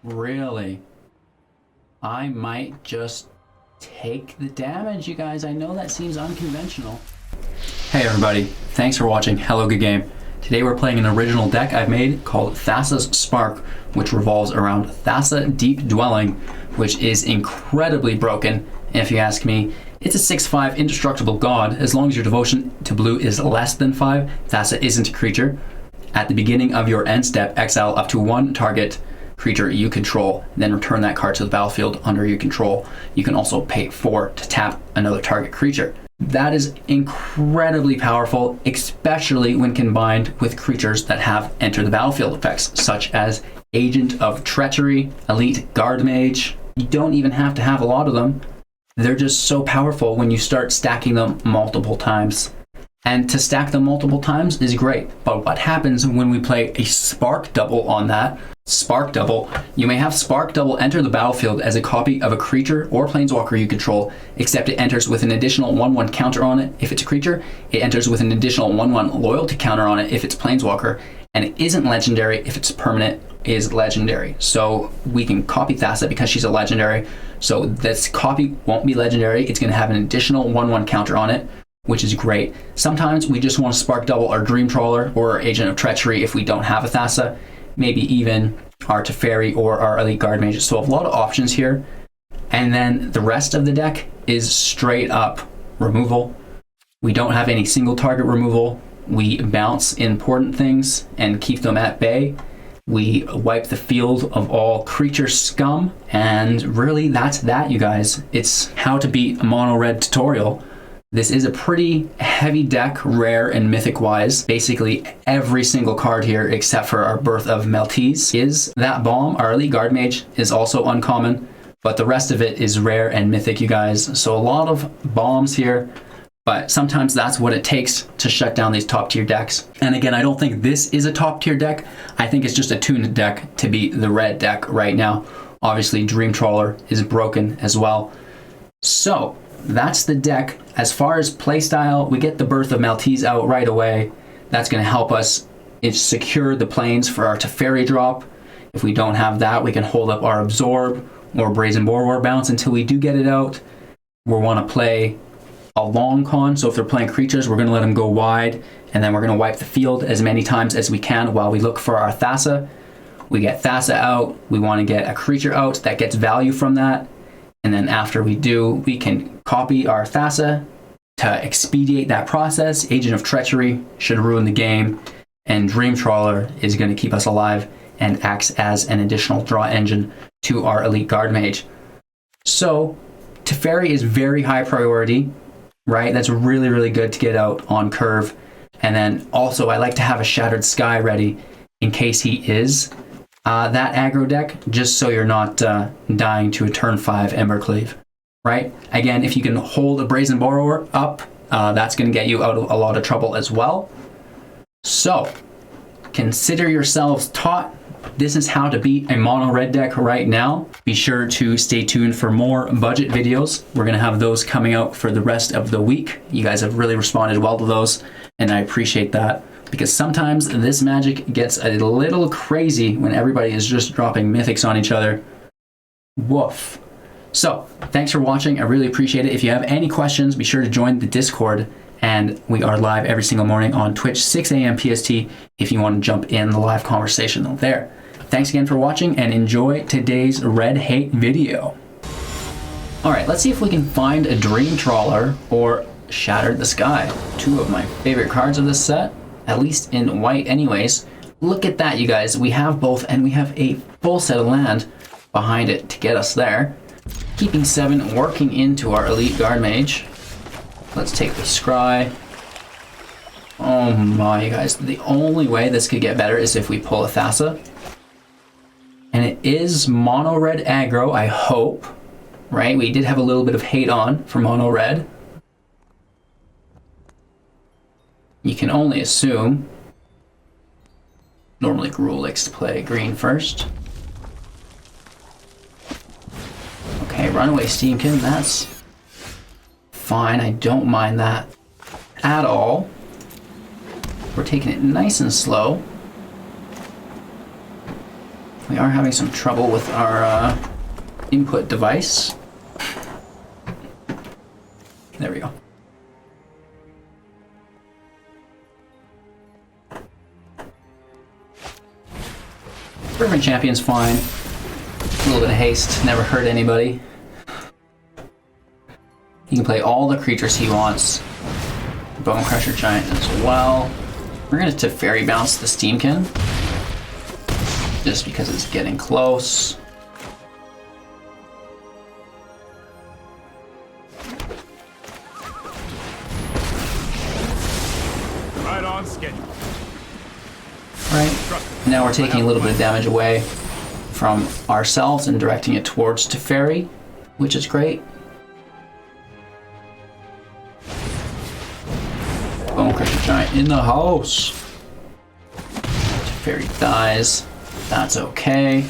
Really? I might just take the damage, you guys. I know that seems unconventional. Hey everybody, thanks for watching Hello Good Game. Today we're playing an original deck I've made called Thassa's Spark, which revolves around Thassa Deep Dwelling, which is incredibly broken. If you ask me, it's a 6/5 indestructible god. As long as your devotion to blue is less than 5, Thassa isn't a creature. At the beginning of your end step, exile up to one target creature you control, then return that card to the battlefield under your control. You can also pay 4 to tap another target creature. That is incredibly powerful, especially when combined with creatures that have enter the battlefield effects, such as Agent of Treachery, Elite Guardmage. You don't even have to have a lot of them. They're just so powerful when you start stacking them multiple times. And to stack them multiple times is great, but what happens when we play a Spark Double on that? Spark Double, you may have Spark Double enter the battlefield as a copy of a creature or planeswalker you control, except it enters with an additional 1/1 counter on it if it's a creature, it enters with an additional 1/1 loyalty counter on it if it's planeswalker, and it isn't legendary if it's permanent is legendary. So we can copy Thassa because she's a legendary, so this copy won't be legendary, it's going to have an additional 1/1 counter on it, which is great. Sometimes we just want to Spark Double our Dream Trawler or our Agent of Treachery if we don't have a Thassa, maybe even our Teferi or our Elite Guardmage. So a lot of options here. And then the rest of the deck is straight up removal. We don't have any single target removal. We bounce important things and keep them at bay. We wipe the field of all creature scum. And really that's that, you guys. It's how to beat a mono red tutorial. This is a pretty heavy deck, rare and mythic wise. Basically every single card here except for our Birth of Maltese is that bomb. Our Elite Guardmage is also uncommon, but the rest of it is rare and mythic, you guys. So a lot of bombs here, but sometimes that's what it takes to shut down these top tier decks. And again, I don't think this is a top tier deck. I think it's just a tuned deck to beat the red deck right now. Obviously Dream Trawler is broken as well. So that's the deck. As far as playstyle, we get the Birth of Maltese out right away. That's going to help us secure the planes for our Teferi drop. If we don't have that, we can hold up our Absorb or Brazen Borrower bounce until we do get it out. We'll want to play a long con, so if they're playing creatures, we're going to let them go wide, and then we're going to wipe the field as many times as we can while we look for our Thassa. We get Thassa out, we want to get a creature out that gets value from that. And then after we do, we can copy our Thassa to expedite that process. Agent of Treachery should ruin the game, and Dream Trawler is going to keep us alive and acts as an additional draw engine to our Elite Guardmage. So Teferi is very high priority, right? That's really, really good to get out on curve. And then also I like to have a Shattered Sky ready in case he is that aggro deck, just so you're not dying to a turn 5 Embercleave, right? Again, if you can hold a Brazen Borrower up, that's going to get you out of a lot of trouble as well. So consider yourselves taught. This is how to beat a mono red deck right now. Be sure to stay tuned for more budget videos. We're going to have those coming out for the rest of the week. You guys have really responded well to those, and I appreciate that, because sometimes this magic gets a little crazy when everybody is just dropping mythics on each other. Woof. So, thanks for watching. I really appreciate it. If you have any questions, be sure to join the Discord. And we are live every single morning on Twitch, 6 a.m. PST, if you want to jump in the live conversation there. Thanks again for watching, and enjoy today's Red Hate video. All right, let's see if we can find a Dream Trawler or Shattered the Sky. Two of my favorite cards of this set, at least in white anyways. Look at that, you guys. We have both, and we have a full set of land behind it to get us there. Keeping 7, working into our Elite Guardmage. Let's take the Scry. Oh my, you guys. The only way this could get better is if we pull a Thassa. And it is mono red aggro, I hope. Right? We did have a little bit of hate on for mono red. You can only assume. Normally Gruul likes to play green first. Okay, Runaway Steamkin, that's fine. I don't mind that at all. We're taking it nice and slow. We are having some trouble with our input device. There we go. Fervent Champion's fine. A little bit of haste, never hurt anybody. He can play all the creatures he wants. Bone Crusher Giant as well. We're gonna Teferi bounce the Steamkin, just because it's getting close. Right on schedule. Right, now we're taking a little bit of damage away from ourselves and directing it towards Teferi, which is great. Bone Crusher Giant in the house. Teferi dies. That's okay.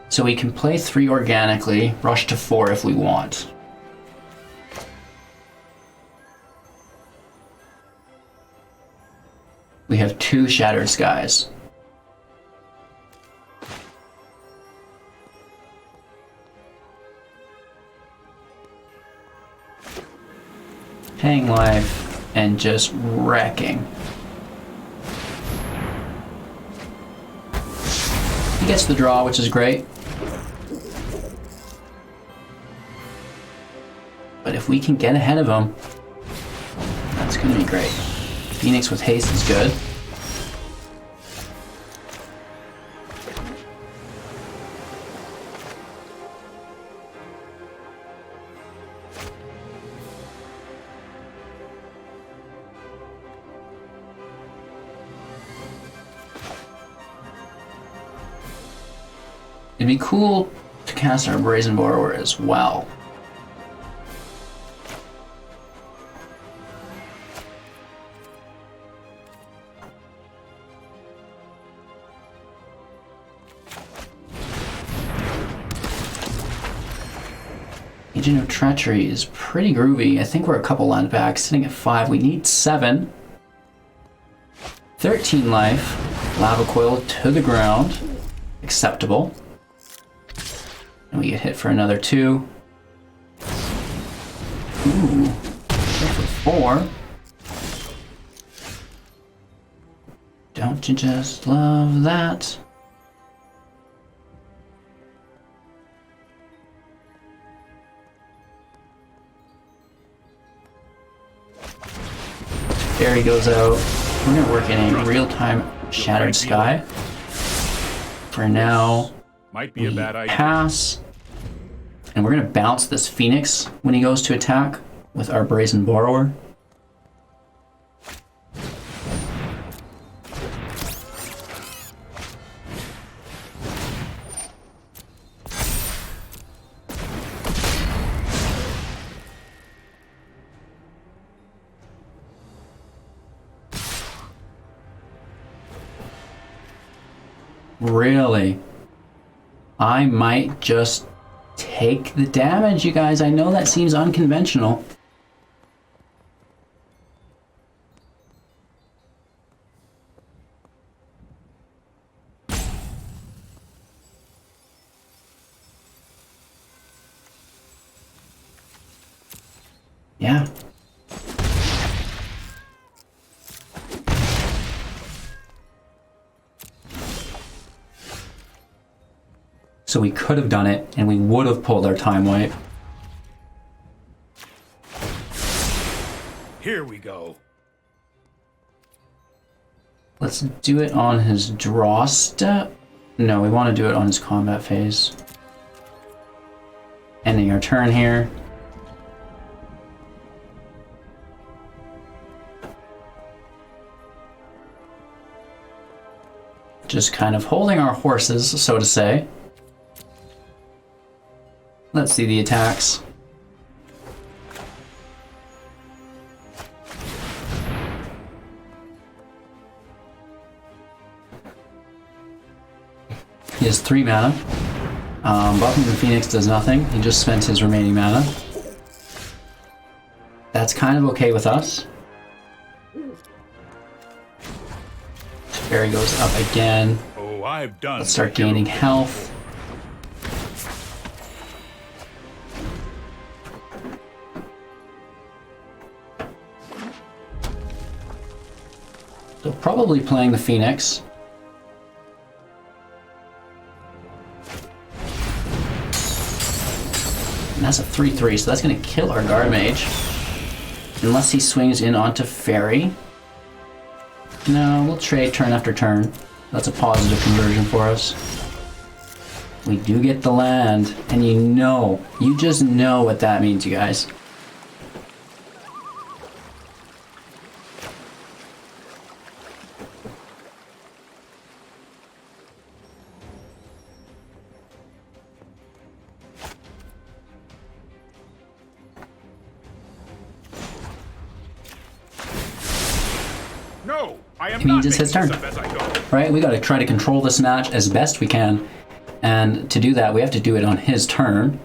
So we can play 3 organically, rush to 4 if we want. We have 2 Shattered Skies. Paying life and just wrecking. He gets the draw, which is great. But if we can get ahead of him, that's going to be great. Phoenix with haste is good. It'd be cool to cast our Brazen Borrower as well. Agent of Treachery is pretty groovy. I think we're a couple land back, sitting at 5. We need 7. 13 life. Lava Coil to the ground. Acceptable. And we get hit for another 2. Ooh. Hit for 4. Don't you just love that? Fairy goes out. We're going to work in a real-time Shattered Sky. For now, might be a bad idea. Pass. And we're going to bounce this Phoenix when he goes to attack with our Brazen Borrower. Really? I might just take the damage, you guys. I know that seems unconventional. Yeah. So we could have done it, and we would have pulled our time wipe. Here we go. Let's do it on his draw step. No, we want to do it on his combat phase. Ending our turn here. Just kind of holding our horses, so to say. Let's see the attacks. He has 3 mana. Buffing the Phoenix does nothing. He just spent his remaining mana. That's kind of okay with us. Fairy goes up again. I've done. Let's start gaining health. So probably playing the Phoenix. And that's a 3/3, so that's going to kill our Guardmage. Unless he swings in onto Fairy. No, we'll trade turn after turn. That's a positive conversion for us. We do get the land, and you just know what that means, you guys. No, I am It means not it's his turn. making this up as I go. Right? We got to try to control this match as best we can. And to do that, we have to do it on his turn.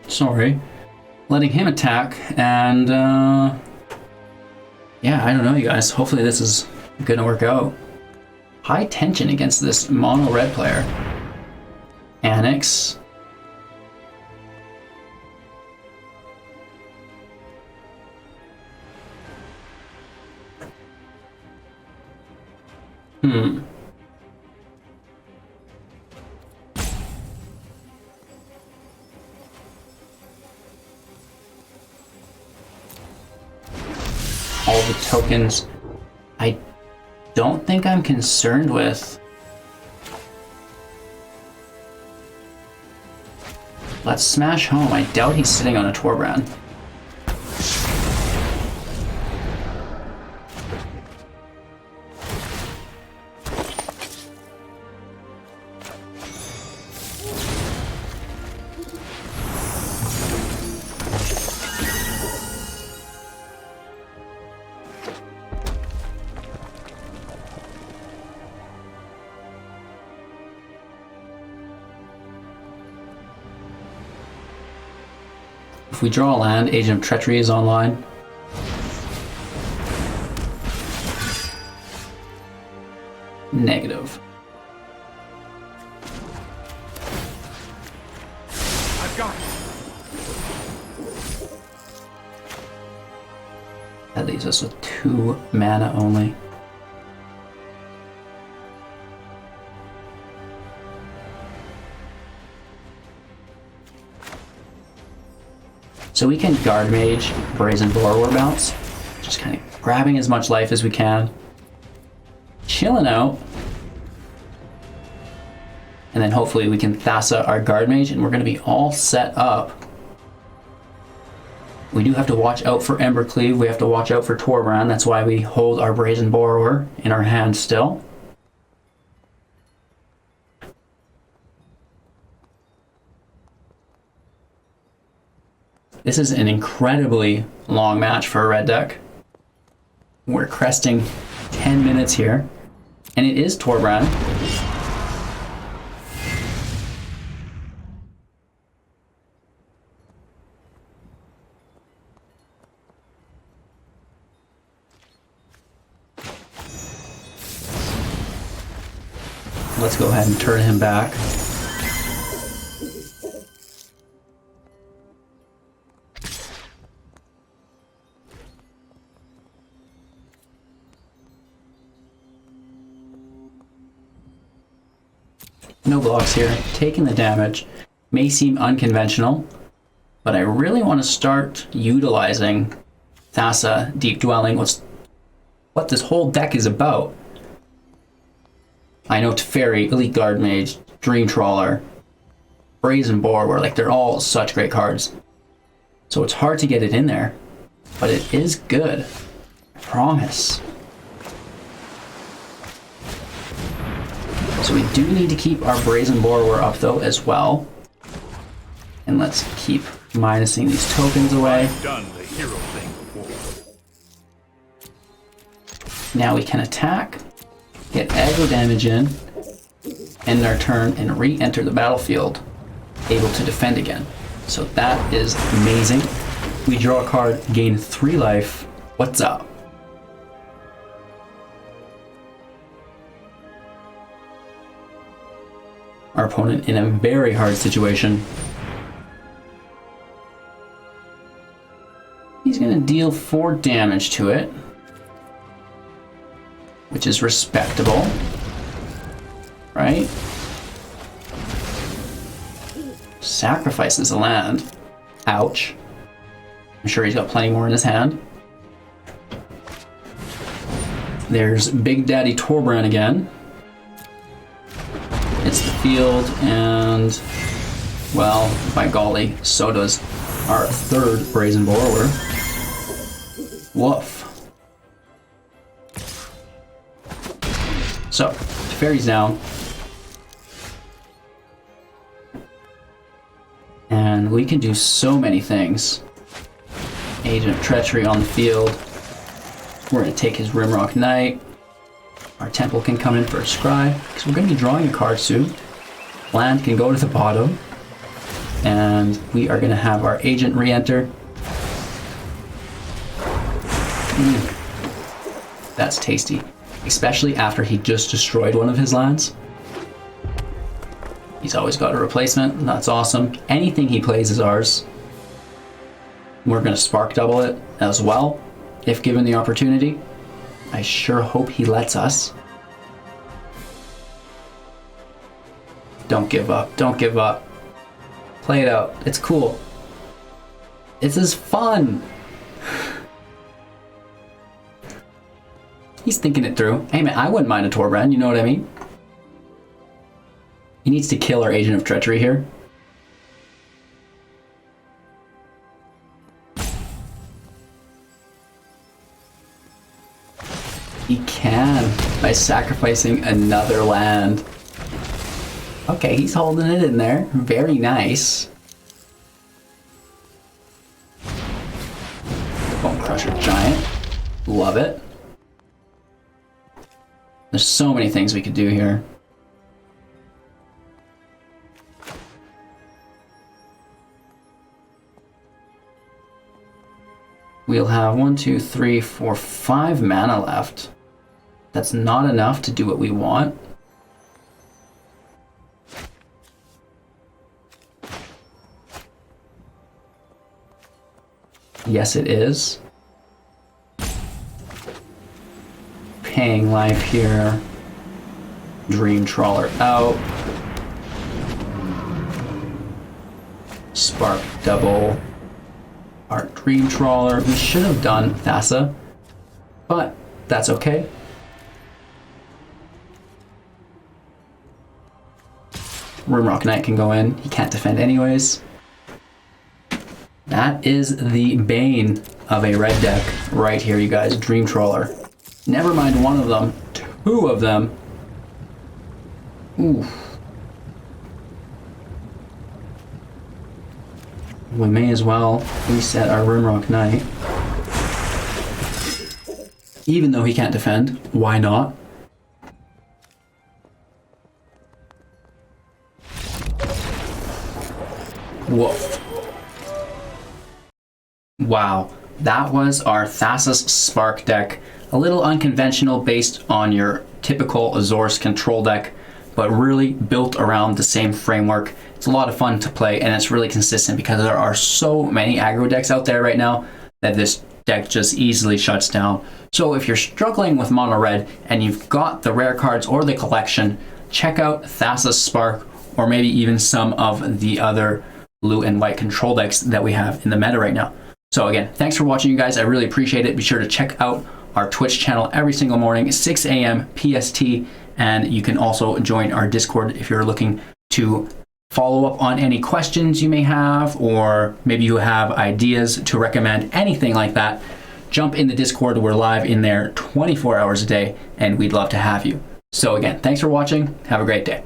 Sorry. Letting him attack. And, yeah, I don't know, you guys. Hopefully this is going to work out. High tension against this mono red player. Annex. All the tokens. I don't think I'm concerned with. Let's smash home. I doubt he's sitting on a Torbran. If we draw a land, Agent of Treachery is online. Negative. I've got it. That leaves us with 2 mana only. So we can Guardmage, Brazen Borrower bounce, just kind of grabbing as much life as we can, chilling out, and then hopefully we can Thassa our Guardmage and we're going to be all set up. We do have to watch out for Embercleave, we have to watch out for Torbran, that's why we hold our Brazen Borrower in our hand still. This is an incredibly long match for a red deck. We're cresting 10 minutes here, and it is Torbran. Let's go ahead and turn him back. No blocks here. Taking the damage may seem unconventional, but I really want to start utilizing Thassa, Deep Dwelling, what this whole deck is about. I know Teferi, Elite Guardmage, Dream Trawler, Brazen Borrower, like they're all such great cards. So it's hard to get it in there, but it is good. I promise. So we do need to keep our Brazen Borrower up though as well. And let's keep minusing these tokens away. I've done the hero thing before. Now we can attack, get aggro damage in, end our turn, and re-enter the battlefield, able to defend again. So that is amazing. We draw a card, gain 3 life. What's up? our opponent in a very hard situation. He's going to deal 4 damage to it, which is respectable, right? Sacrifices a land. Ouch. I'm sure he's got plenty more in his hand. There's Big Daddy Torbran again. Hits the field, and, well, by golly, so does our 3rd Brazen Borrower. Woof. So, Teferi's down. And we can do so many things. Agent of Treachery on the field. We're going to take his Rimrock Knight. Our Temple can come in for a Scry, because we're going to be drawing a card soon. Land can go to the bottom. And we are going to have our Agent re-enter. That's tasty. Especially after he just destroyed one of his lands. He's always got a replacement. That's awesome. Anything he plays is ours. We're going to Spark Double it as well, if given the opportunity. I sure hope he lets us. Don't give up. Don't give up. Play it out. It's cool. This is fun. He's thinking it through. Hey man, I wouldn't mind a Torbran, you know what I mean? He needs to kill our Agent of Treachery here. He can, by sacrificing another land. Okay, he's holding it in there. Very nice. Bone Crusher Giant. Love it. There's so many things we could do here. We'll have 1, 2, 3, 4, 5 mana left. That's not enough to do what we want. Yes, it is. Paying life here. Dream Trawler out. Spark Double. Our Dream Trawler. We should have done Thassa, but that's okay. Rimrock Knight can go in. He can't defend anyways. That is the bane of a red deck right here, you guys. Dream Trawler. Never mind one of them. 2 of them. Ooh. We may as well reset our Rimrock Knight. Even though he can't defend, why not? Woof. Wow, that was our Thassa's Spark deck. A little unconventional based on your typical Azor's control deck, but really built around the same framework. It's a lot of fun to play, and it's really consistent because there are so many aggro decks out there right now that this deck just easily shuts down. So if you're struggling with mono red and you've got the rare cards or the collection, check out Thassa's Spark, or maybe even some of the other blue and white control decks that we have in the meta right now. So again, thanks for watching, you guys. I really appreciate it. Be sure to check out our Twitch channel every single morning, 6 a.m. PST, and you can also join our Discord if you're looking to follow up on any questions you may have, or maybe you have ideas to recommend, anything like that. Jump in the Discord. We're live in there 24 hours a day, and we'd love to have you. So again, thanks for watching. Have a great day.